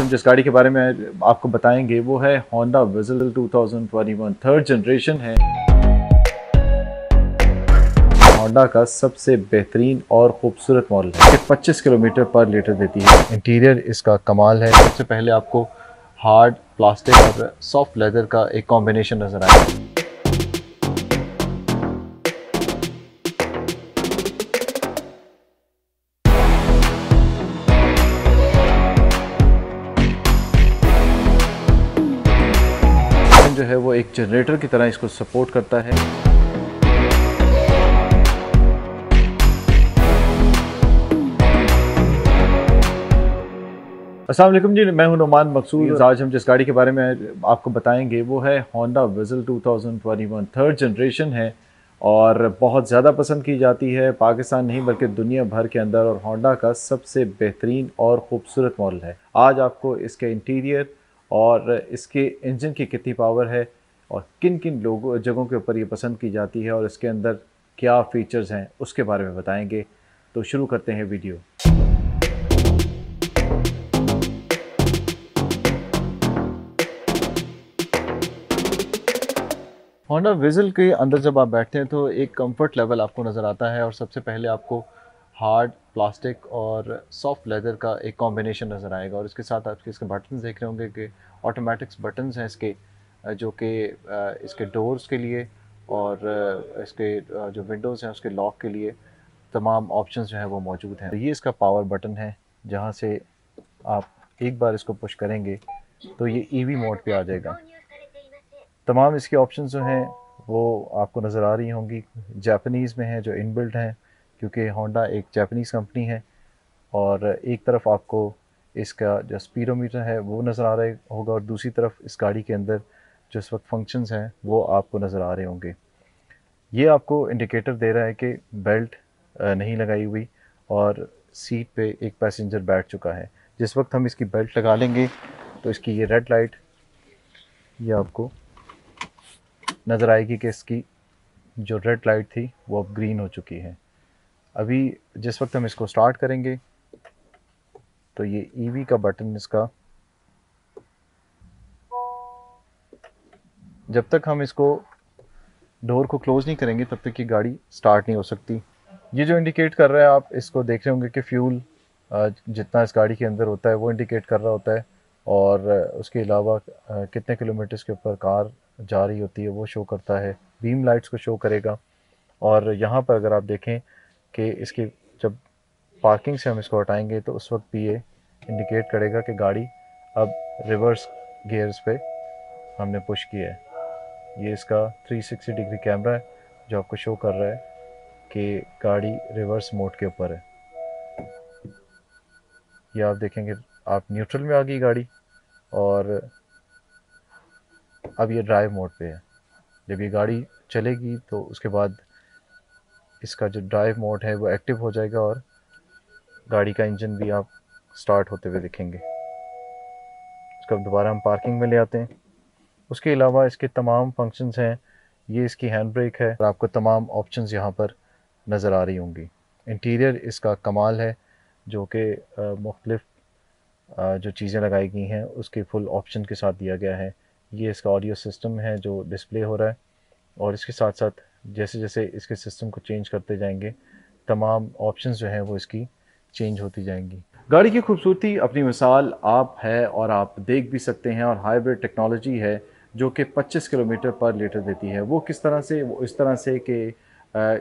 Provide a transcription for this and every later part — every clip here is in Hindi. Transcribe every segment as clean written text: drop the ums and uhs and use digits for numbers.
हम जिस गाड़ी के बारे में आपको बताएंगे वो है होंडा विज़ल 2021 थर्ड जनरेशन है। होंडा का सबसे बेहतरीन और खूबसूरत मॉडल है। 25 किलोमीटर पर लीटर देती है। इंटीरियर इसका कमाल है। सबसे पहले आपको हार्ड प्लास्टिक और सॉफ्ट लेदर का एक कॉम्बिनेशन नज़र आएगा। जो है वो एक जनरेटर की तरह इसको सपोर्ट करता है। अस्सलाम वालेकुम जी, मैं हूं नुमान मकसूद। आज हम जिस गाड़ी के बारे में आपको बताएंगे वो है होंडा विज़ल 2021 थर्ड जनरेशन है और बहुत ज़्यादा पसंद की जाती है पाकिस्तान नहीं बल्कि दुनिया भर के अंदर, और होंडा का सबसे बेहतरीन और ख़ूबसूरत मॉडल है। आज आपको इसके इंटीरियर और इसके इंजन की कितनी पावर है और किन किन लोगों जगहों के ऊपर ये पसंद की जाती है और इसके अंदर क्या फ़ीचर्स हैं उसके बारे में बताएंगे। तो शुरू करते हैं वीडियो। होंडा विज़ल के अंदर जब आप बैठते हैं तो एक कंफर्ट लेवल आपको नज़र आता है और सबसे पहले आपको हार्ड प्लास्टिक और सॉफ्ट लेदर का एक कॉम्बिनेशन नज़र आएगा। और इसके साथ आप इसके बटन देख रहे होंगे कि ऑटोमेटिक्स बटन्स हैं इसके, जो कि इसके डोर्स के लिए और इसके जो विंडोज़ हैं उसके लॉक के लिए तमाम ऑप्शंस जो हैं वो मौजूद हैं। ये इसका पावर बटन है, जहाँ से आप एक बार इसको पुश करेंगे तो ये ईवी मोड पे आ जाएगा। तमाम इसके ऑप्शंस जो हैं वो आपको नज़र आ रही होंगी, जापानीज़ में हैं जो इनबिल्ट हैं, क्योंकि होंडा एक जापानीज़ कंपनी है। और एक तरफ आपको इसका जो स्पीडोमीटर है वो नज़र आ रहा होगा और दूसरी तरफ इस गाड़ी के अंदर जो इस वक्त फंक्शंस हैं वो आपको नज़र आ रहे होंगे। ये आपको इंडिकेटर दे रहा है कि बेल्ट नहीं लगाई हुई और सीट पे एक पैसेंजर बैठ चुका है। जिस वक्त हम इसकी बेल्ट लगा लेंगे तो इसकी ये रेड लाइट ये आपको नज़र आएगी कि इसकी जो रेड लाइट थी वो अब ग्रीन हो चुकी है। अभी जिस वक्त हम इसको स्टार्ट करेंगे तो ये ईवी का बटन इसका, जब तक हम इसको डोर को क्लोज़ नहीं करेंगे तब तक ये गाड़ी स्टार्ट नहीं हो सकती। ये जो इंडिकेट कर रहा है आप इसको देख रहे होंगे कि फ्यूल जितना इस गाड़ी के अंदर होता है वो इंडिकेट कर रहा होता है, और उसके अलावा कितने किलोमीटर के ऊपर कार जा रही होती है वो शो करता है। बीम लाइट्स को शो करेगा। और यहाँ पर अगर आप देखें कि इसकी जब पार्किंग से हम इसको हटाएंगे तो उस वक्त भी ये इंडिकेट करेगा कि गाड़ी अब रिवर्स गियर्स पे हमने पुश किया है। ये इसका 360 डिग्री कैमरा है जो आपको शो कर रहा है कि गाड़ी रिवर्स मोड के ऊपर है। ये आप देखेंगे आप न्यूट्रल में आ गई गाड़ी और अब ये ड्राइव मोड पे है। जब ये गाड़ी चलेगी तो उसके बाद इसका जो ड्राइव मोड है वो एक्टिव हो जाएगा और गाड़ी का इंजन भी आप स्टार्ट होते हुए दिखेंगे। इसको दोबारा हम पार्किंग में ले आते हैं। उसके अलावा इसके तमाम फंक्शंस हैं। ये इसकी हैंड ब्रेक है और आपको तमाम ऑप्शंस यहाँ पर नज़र आ रही होंगी। इंटीरियर इसका कमाल है, जो कि मुख्तलिफ जो चीज़ें लगाई गई हैं उसके फुल ऑप्शन के साथ दिया गया है। ये इसका ऑडियो सिस्टम है जो डिस्प्ले हो रहा है, और इसके साथ साथ जैसे जैसे इसके सिस्टम को चेंज करते जाएंगे तमाम ऑप्शंस जो हैं वो इसकी चेंज होती जाएंगी। गाड़ी की खूबसूरती अपनी मिसाल आप है और आप देख भी सकते हैं, और हाइब्रिड टेक्नोलॉजी है जो कि 25 किलोमीटर पर लीटर देती है। वो किस तरह से? वो इस तरह से कि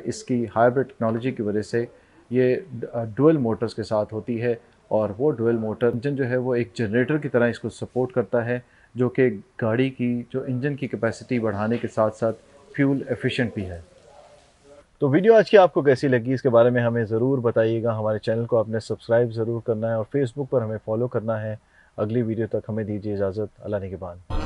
इसकी हाइब्रिड टेक्नोलॉजी की वजह से ये डुअल मोटर्स के साथ होती है, और वो डुअल मोटर इंजन जो है वो एक जनरेटर की तरह इसको सपोर्ट करता है, जो कि गाड़ी की जो इंजन की कैपेसिटी बढ़ाने के साथ साथ फ्यूल एफिशिएंट भी है। तो वीडियो आज की आपको कैसी लगी इसके बारे में हमें ज़रूर बताइएगा। हमारे चैनल को आपने सब्सक्राइब ज़रूर करना है और फेसबुक पर हमें फॉलो करना है। अगली वीडियो तक हमें दीजिए इजाज़त। अल्लाह निगहबान।